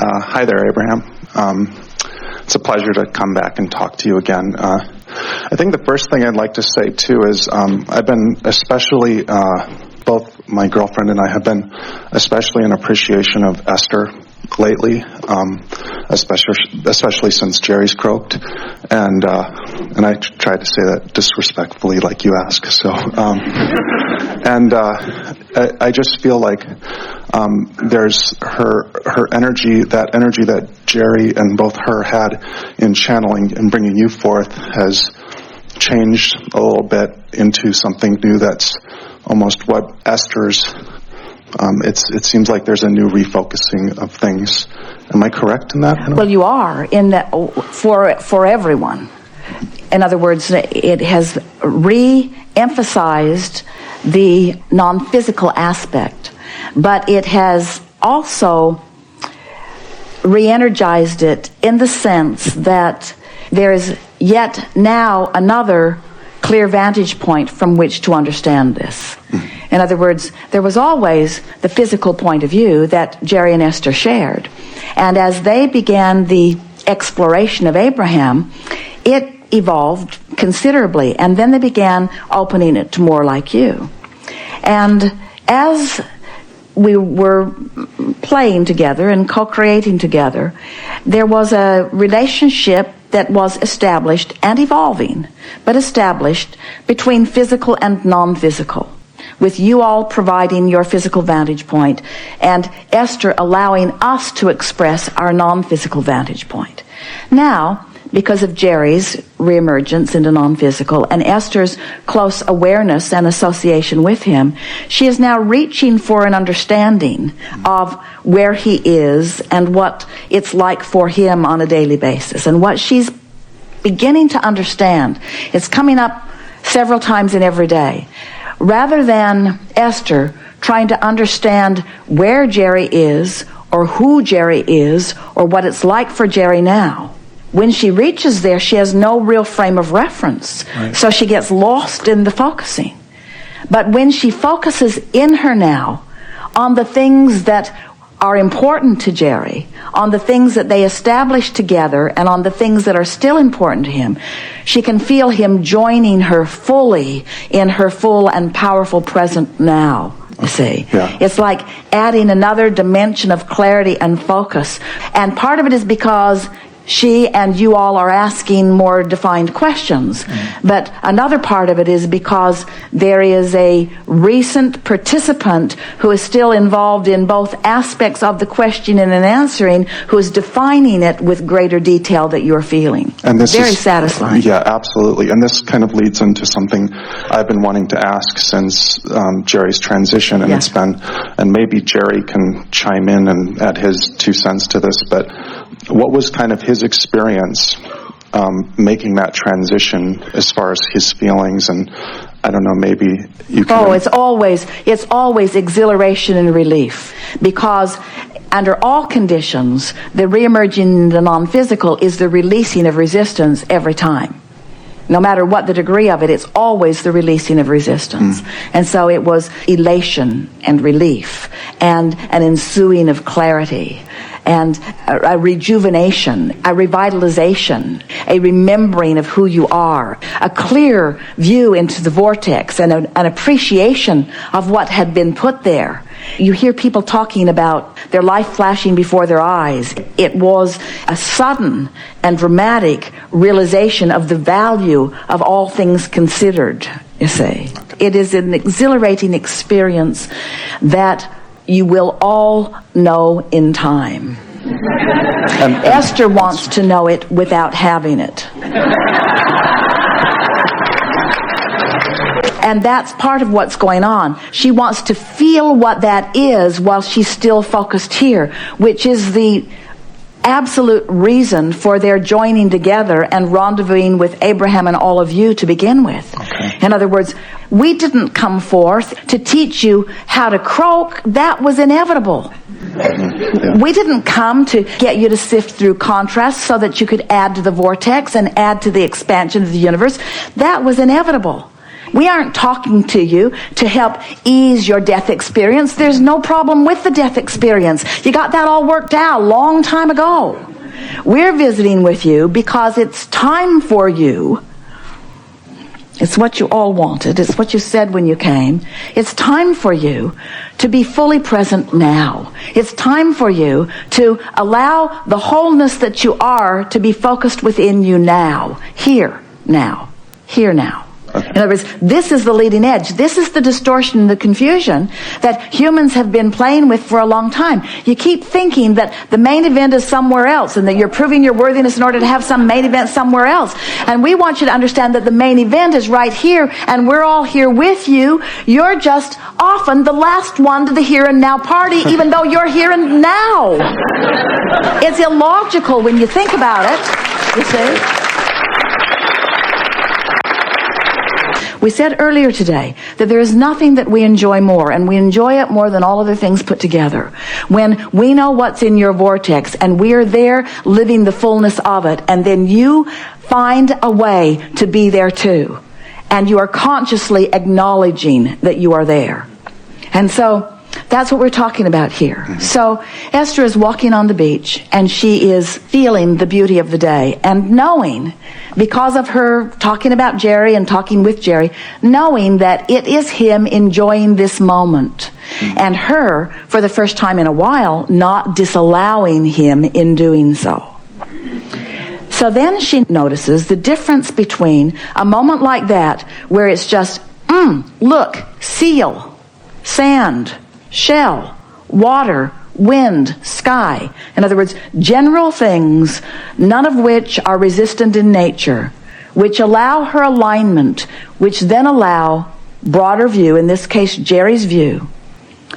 Hi there, Abraham. It's a pleasure to come back and talk to you again. I think the first thing I'd like to say, too, is I've been especially, both my girlfriend and I have been especially in appreciation of Esther lately, especially since Jerry's croaked. And I tried to say that disrespectfully like you asked. So, I just feel like there's her energy, that energy that Jerry and both her had in channeling and bringing you forth has changed a little bit into something new that's almost what Esther's, it seems like there's a new refocusing of things. Am I correct in that? Well, you are, in that for everyone. In other words, it has re-emphasized the non-physical aspect, but it has also re-energized it in the sense that there is yet now another clear vantage point from which to understand this. In other words, there was always the physical point of view that Jerry and Esther shared. And as they began the exploration of Abraham, it evolved considerably. And then they began opening it to more like you. And as we were playing together and co-creating together, there was a relationship that was established and evolving, but established between physical and non-physical, with you all providing your physical vantage point and Esther allowing us to express our non-physical vantage point. Now, because of Jerry's reemergence into non-physical and Esther's close awareness and association with him, she is now reaching for an understanding of where he is and what it's like for him on a daily basis. And what she's beginning to understand, it's coming up several times in every day. Rather than Esther trying to understand where Jerry is or who Jerry is or what it's like for Jerry now, when she reaches there, she has no real frame of reference. Right. So she gets lost in the focusing. But when she focuses in her now on the things that are important to Jerry, on the things that they established together, and on the things that are still important to him, she can feel him joining her fully in her full and powerful present now. You see, yeah. It's like adding another dimension of clarity and focus. And part of it is because she and you all are asking more defined questions. But another part of it is because there is a recent participant who is still involved in both aspects of the question and answering, who is defining it with greater detail that you're feeling. And this is very satisfying. Yeah, absolutely. And this kind of leads into something I've been wanting to ask since Jerry's transition, and it's been, and maybe Jerry can chime in and add his 2 cents to this, but what was kind of his experience making that transition as far as his feelings? And I don't know, maybe you can... Oh, it's always exhilaration and relief, because under all conditions, the reemerging in the non-physical is the releasing of resistance every time. No matter what the degree of it, it's always the releasing of resistance. And so it was elation and relief and an ensuing of clarity and a rejuvenation, a revitalization, a remembering of who you are, a clear view into the vortex, and an appreciation of what had been put there. You hear people talking about their life flashing before their eyes. It was a sudden and dramatic realization of the value of all things considered, you see. It is an exhilarating experience that you will all know in time. Esther wants to know it without having it. And that's part of what's going on. She wants to feel what that is while she's still focused here, which is the absolute reason for their joining together and rendezvousing with Abraham and all of you to begin with. Okay. In other words, we didn't come forth to teach you how to croak. That was inevitable. Yeah. We didn't come to get you to sift through contrasts so that you could add to the vortex and add to the expansion of the universe. That was inevitable. We aren't talking to you to help ease your death experience. There's no problem with the death experience. You got that all worked out a long time ago. We're visiting with you because it's time for you. It's what you all wanted. It's what you said when you came. It's time for you to be fully present now. It's time for you to allow the wholeness that you are to be focused within you now. Here now. Here now. Okay. In other words, this is the leading edge. This is the distortion and the confusion that humans have been playing with for a long time. You keep thinking that the main event is somewhere else and that you're proving your worthiness in order to have some main event somewhere else. And we want you to understand that the main event is right here and we're all here with you. You're just often the last one to the here and now party, even though you're here and now. It's illogical when you think about it, you see. We said earlier today that there is nothing that we enjoy more, and we enjoy it more than all other things put together, when we know what's in your vortex and we are there living the fullness of it, and then you find a way to be there too, and you are consciously acknowledging that you are there. And so that's what we're talking about here. So Esther is walking on the beach and she is feeling the beauty of the day and knowing, because of her talking about Jerry and talking with Jerry, knowing that it is him enjoying this moment and her, for the first time in a while, not disallowing him in doing so. So then she notices the difference between a moment like that where it's just, look, seal, sand, shell, water, wind, sky. In other words, general things, none of which are resistant in nature, which allow her alignment, which then allow broader view, in this case Jerry's view,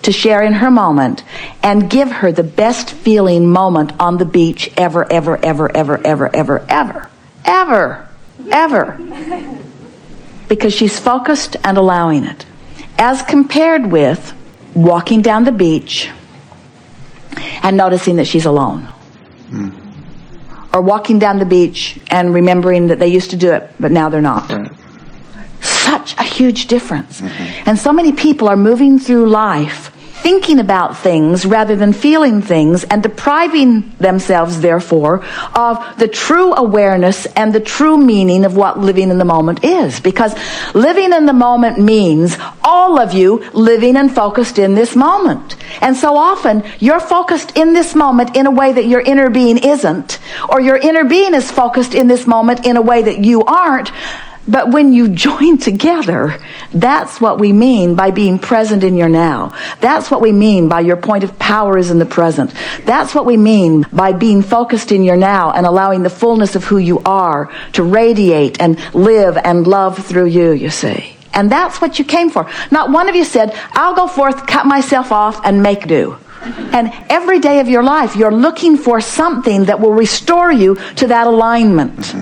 to share in her moment and give her the best feeling moment on the beach ever, ever, ever, ever, ever, ever, ever, ever, ever. Because she's focused and allowing it. As compared with walking down the beach and noticing that she's alone. Or walking down the beach and remembering that they used to do it, but now they're not. Right. Such a huge difference. And so many people are moving through life thinking about things rather than feeling things, and depriving themselves, therefore, of the true awareness and the true meaning of what living in the moment is. Because living in the moment means all of you living and focused in this moment. And so often, you're focused in this moment in a way that your inner being isn't, or your inner being is focused in this moment in a way that you aren't. But when you join together, that's what we mean by being present in your now. That's what we mean by your point of power is in the present. That's what we mean by being focused in your now and allowing the fullness of who you are to radiate and live and love through you, you see. And that's what you came for. Not one of you said, I'll go forth, cut myself off, and make do. And every day of your life, you're looking for something that will restore you to that alignment.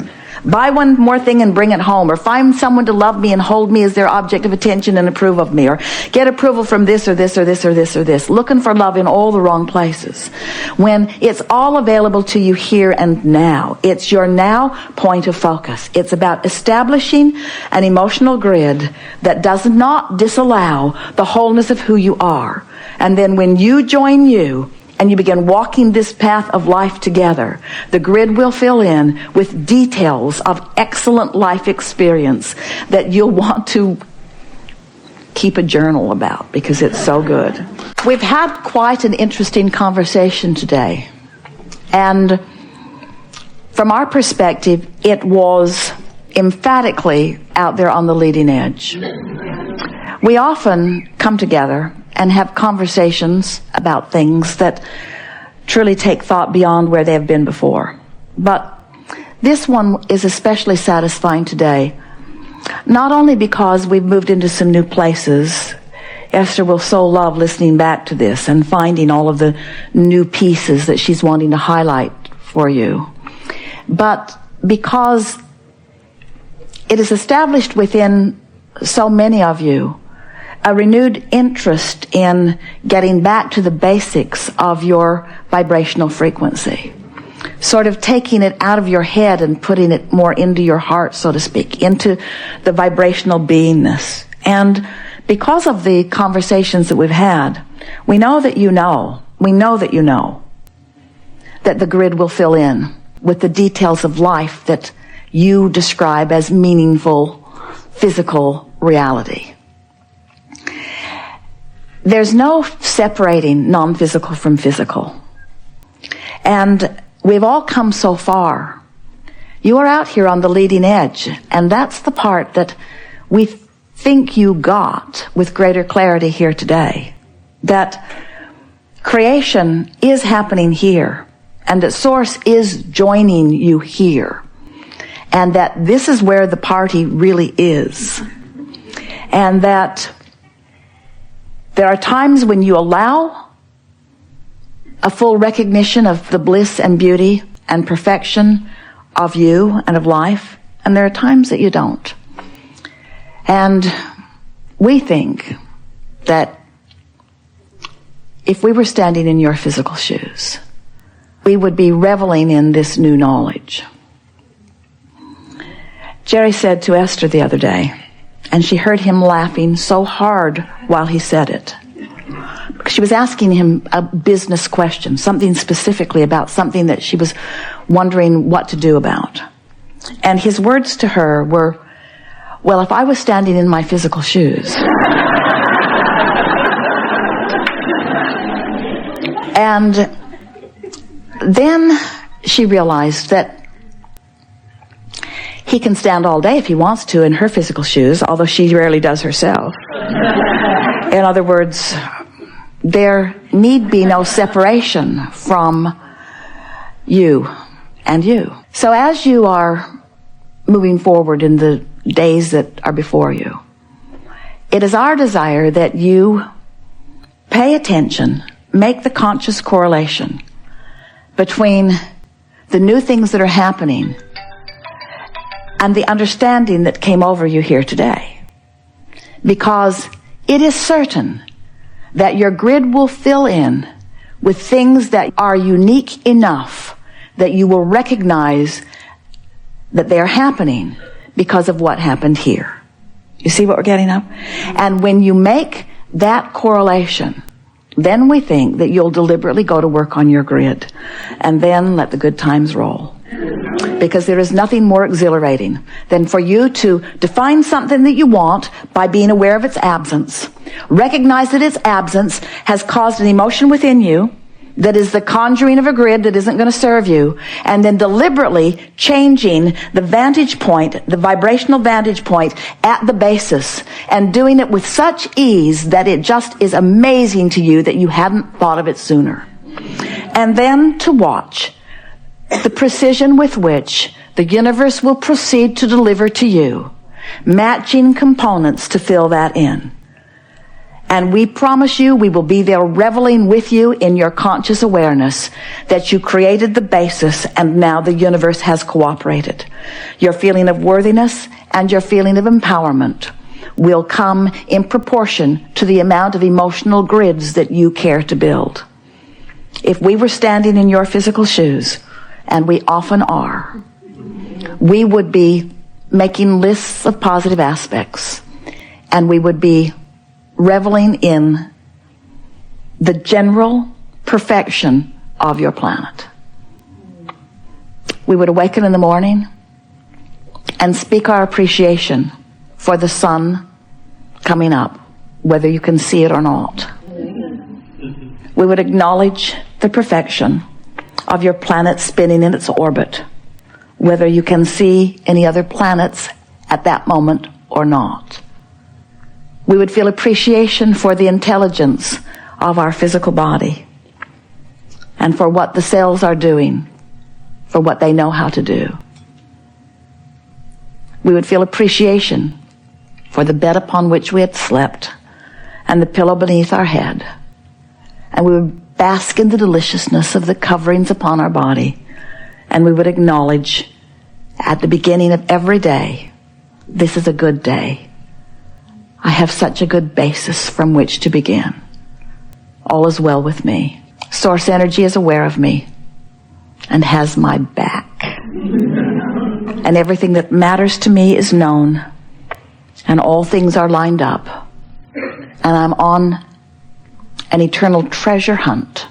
Buy one more thing and bring it home, or find someone to love me and hold me as their object of attention and approve of me, or get approval from this or this or this or this or this, looking for love in all the wrong places. When it's all available to you here and now. It's your now point of focus. It's about establishing an emotional grid that does not disallow the wholeness of who you are. And then when you join you, and you begin walking this path of life together, the grid will fill in with details of excellent life experience that you'll want to keep a journal about, because it's so good. We've had quite an interesting conversation today. And from our perspective, it was emphatically out there on the leading edge. We often come together and have conversations about things that truly take thought beyond where they have been before. But this one is especially satisfying today, not only because we've moved into some new places. Esther will so love listening back to this and finding all of the new pieces that she's wanting to highlight for you, but because it is established within so many of you a renewed interest in getting back to the basics of your vibrational frequency. sort of taking it out of your head and putting it more into your heart, so to speak, into the vibrational beingness. And because of the conversations that we've had, we know that you know that the grid will fill in with the details of life that you describe as meaningful physical reality. There's no separating non-physical from physical. And we've all come so far. You are out here on the leading edge, and that's the part that we think you got with greater clarity here today. That creation is happening here, and that Source is joining you here, and that this is where the party really is. And that there are times when you allow a full recognition of the bliss and beauty and perfection of you and of life, and there are times that you don't. And we think that if we were standing in your physical shoes, we would be reveling in this new knowledge. Jerry said to Esther the other day, and she heard him laughing so hard while he said it. She was asking him a business question, something specifically about something that she was wondering what to do about. And his words to her were, well, if I was standing in my physical shoes. And then she realized that he can stand all day if he wants to in her physical shoes, although she rarely does herself. In other words, there need be no separation from you and you. So as you are moving forward in the days that are before you, it is our desire that you pay attention, make the conscious correlation between the new things that are happening and the understanding that came over you here today. Because it is certain that your grid will fill in with things that are unique enough that you will recognize that they are happening because of what happened here. You see what we're getting at? And when you make that correlation, then we think that you'll deliberately go to work on your grid and then let the good times roll. Because there is nothing more exhilarating than for you to define something that you want by being aware of its absence. Recognize that its absence has caused an emotion within you that is the conjuring of a grid that isn't going to serve you, and then deliberately changing the vantage point, the vibrational vantage point at the basis, and doing it with such ease that it just is amazing to you that you hadn't thought of it sooner. And then to watch the precision with which the universe will proceed to deliver to you matching components to fill that in. And we promise you we will be there reveling with you in your conscious awareness that you created the basis and now the universe has cooperated. Your feeling of worthiness and your feeling of empowerment will come in proportion to the amount of emotional grids that you care to build. If we were standing in your physical shoes, and we often are, we would be making lists of positive aspects, and we would be reveling in the general perfection of your planet. We would awaken in the morning and speak our appreciation for the sun coming up, whether you can see it or not. We would acknowledge the perfection of your planet spinning in its orbit, whether you can see any other planets at that moment or not. We would feel appreciation for the intelligence of our physical body and for what the cells are doing, for what they know how to do. We would feel appreciation for the bed upon which we had slept and the pillow beneath our head. And we would bask in the deliciousness of the coverings upon our body. And we would acknowledge at the beginning of every day, this is a good day. I have such a good basis from which to begin. All is well with me. Source energy is aware of me. and has my back. And everything that matters to me is known, and all things are lined up, and I'm on an eternal treasure hunt.